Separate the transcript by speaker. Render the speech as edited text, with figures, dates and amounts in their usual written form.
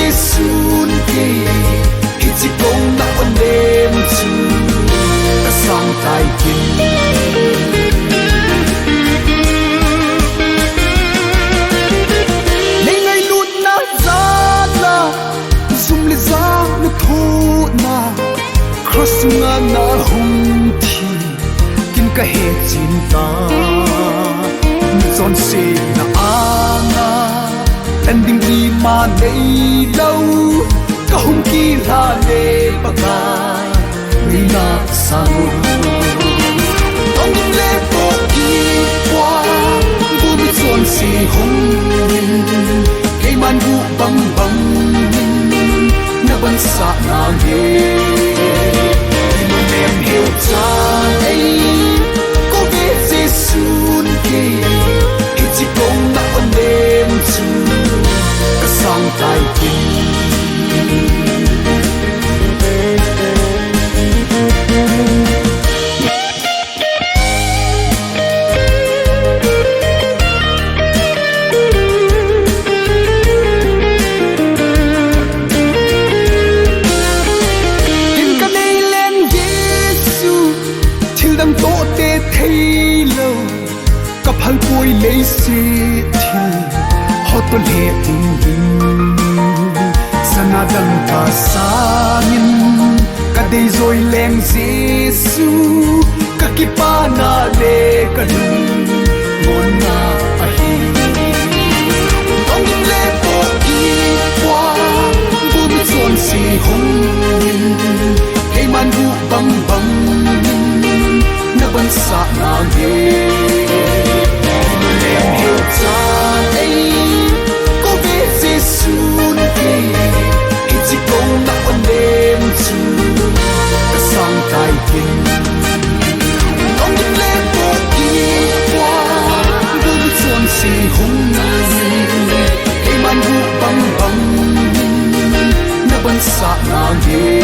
Speaker 1: Jesus ke Ichi kong na onem chu Ta sang tai kin Nay ngày lut na zat la Zum le za nu thu na Cross nga na hung thi Kin ka he chin ta Zon se na anga Landing di ma nei đâu Ka hung ki la le baka Ni na sang Ong le po ki kwa Bu mi zon se hung Kay man bu bang bang Na ban sa na ge Di mo nem hiu cha ei Ko ve se sun ke Ichi kong na onem chu Ka sang tai kin Hal pui lấy si thi hot to le ting ding sana dang ta sanin ka dei zoi leng Jesu ka ki pa na le ka lung mon na a hi ong le po ki kwa bu mi zon si hong hey man bu bang bang na ban sa na ge sa na ge